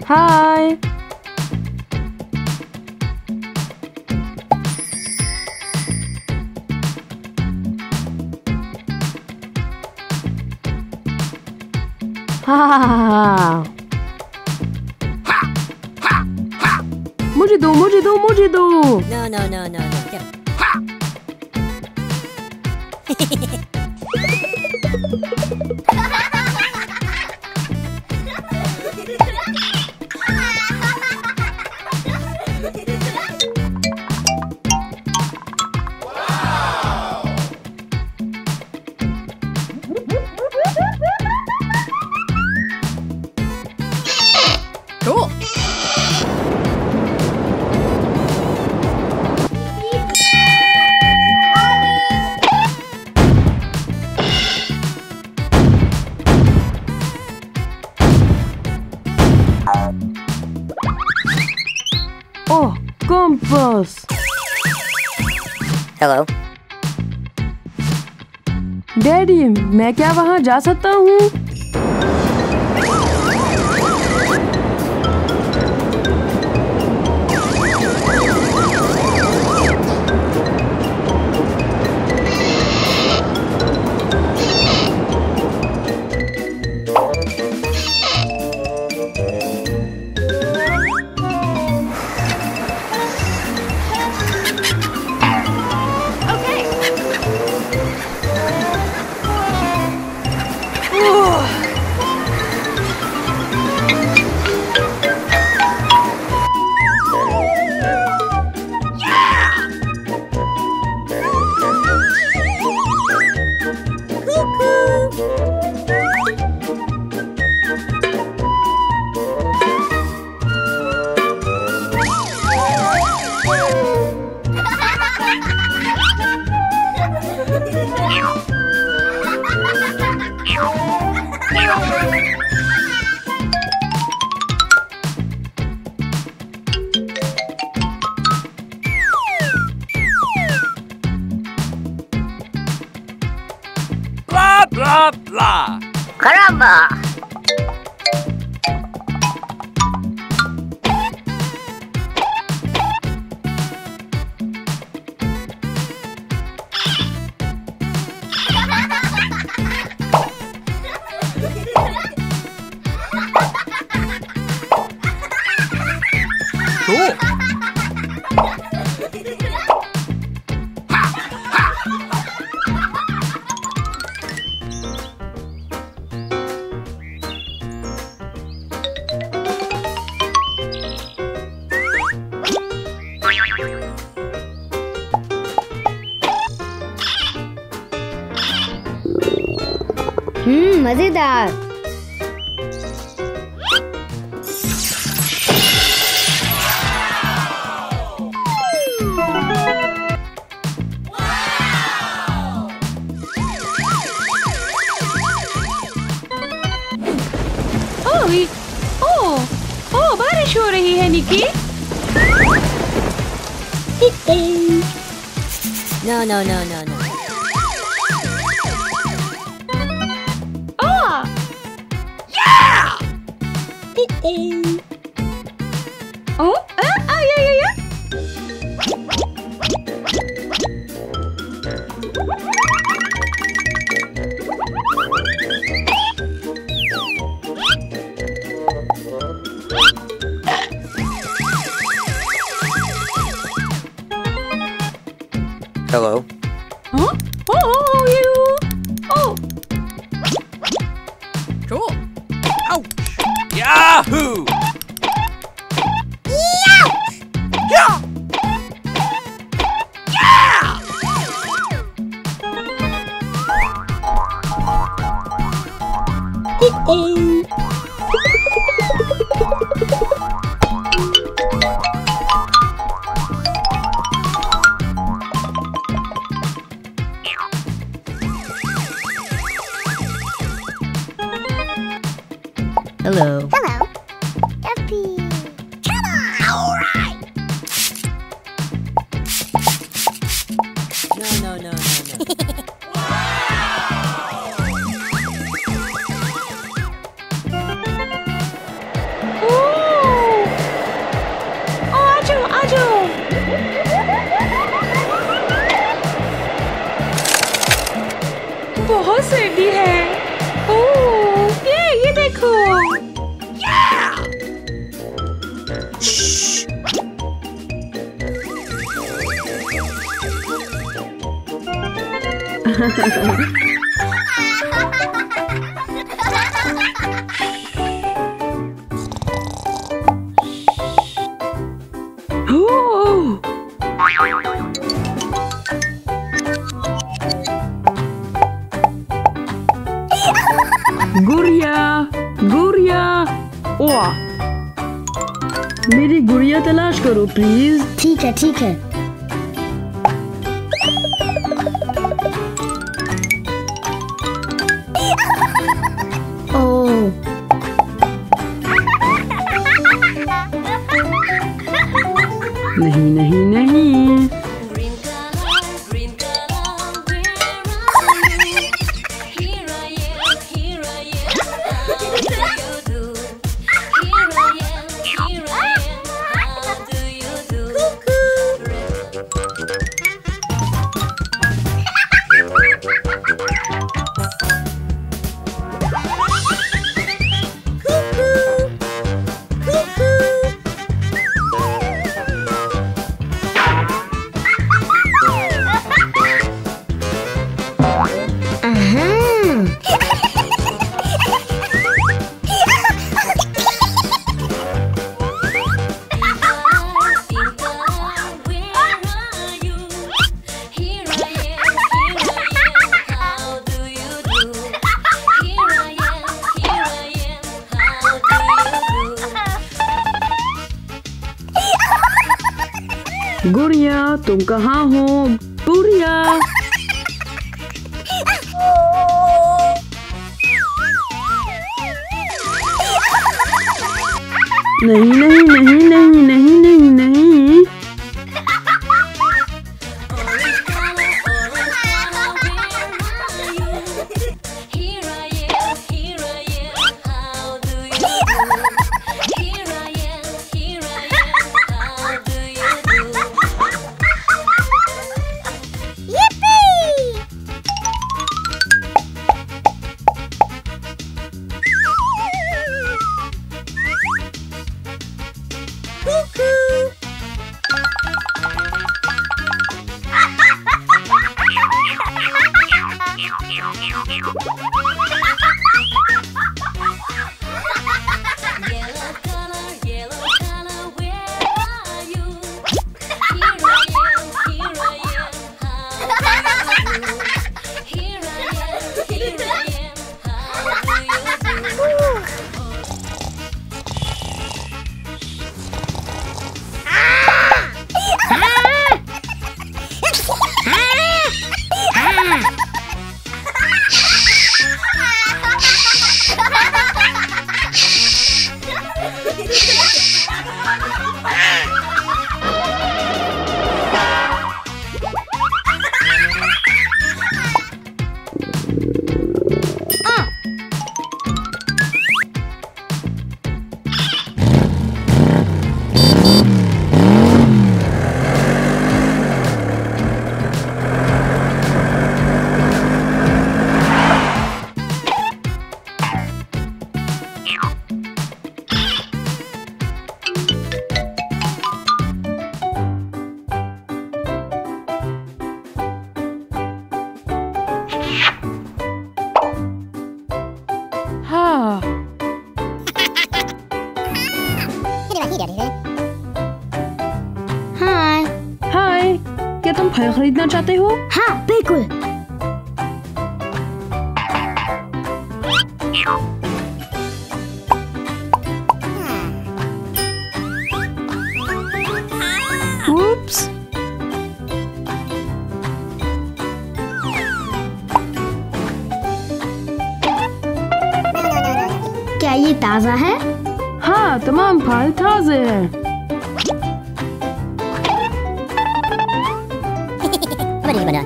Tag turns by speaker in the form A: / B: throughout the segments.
A: Hi. Ha ha ha. मुझे दो, मुझे दो, मुझे दो।
B: No, no, no, no, no. Get
C: Cool.
A: ओह, कंपास।
B: Hello.
A: डैडी, मैं क्या वहाँ जा सकता हूँ?
D: Blah, blah, blah.
B: Caramba!
C: Cool.
E: मजेदार।
A: ओह, बारिश हो रही है निकी।
B: No, no, no, no, no. Hello.
A: Huh? Oh, you. Oh.
C: Cool. Ouch.
D: Yahoo!
C: Yeah.
D: Yeah!
B: Hello.
E: Hello. Yuppie. Come on. All right.
B: No, no, no, no, no.
A: Oh. बहुत सर्दी है। ओह, ये देखो। ओह, गुड़िया, गुड़िया। ओह, मेरी गुड़िया तलाश करो प्लीज।
E: ठीक है, ठीक है। ओह,
A: नहीं नहीं नहीं। गुड़िया, तुम कहाँ हो? गुड़िया। नहीं नहीं नहीं नहीं नहीं नहीं नहीं।
E: हाय।
A: हाय, क्या तुम फल खरीदना चाहते हो?
E: हाँ, बिल्कुल।
A: Oops.
E: क्या ये ताज़ा है?
A: हाँ, तमाम फल ताजे हैं।
B: बढ़िया बना।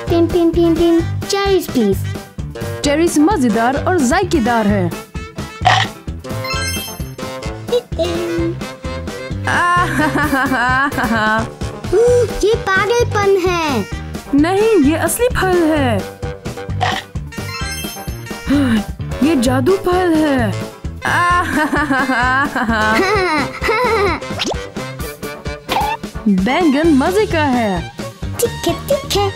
E: Pin, pin, pin, pin. Cherries, please.
A: Cherries मजेदार और जायकेदार है।
E: ये पागलपन है।
A: नहीं, ये असली फल है। ये जादू फल है। बैंगन मजे का है।
E: ठीक है, ठीक है।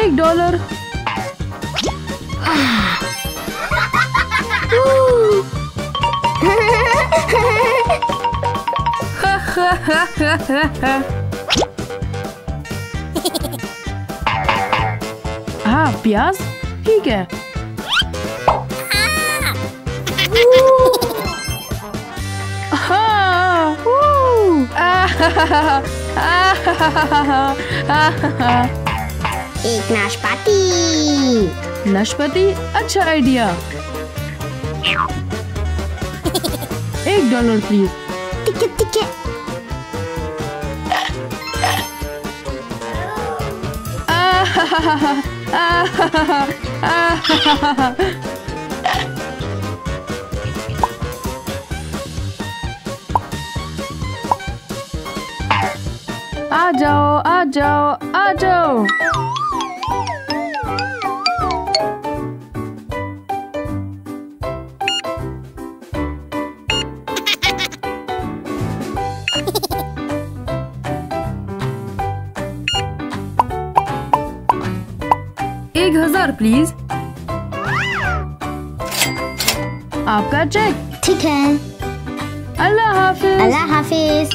A: $1। हाँ, प्याज ठीक है। हाँ,
E: एक नाशपाती।
A: नाशपाती अच्छा आइडिया। $1 प्लीज।
E: ठीक है, ठीक है।
A: आ जाओ, आ जाओ, आ जाओ। $1000 प्लीज। आपका चेक।
E: ठीक है।
A: अल्लाह हाफिज।
E: अल्लाह हाफिज।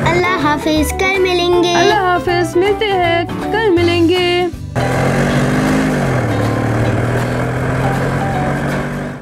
E: अल्लाह हाफिज, कल मिलेंगे।
A: अल्लाह हाफिज, मिलते हैं, कल मिलेंगे।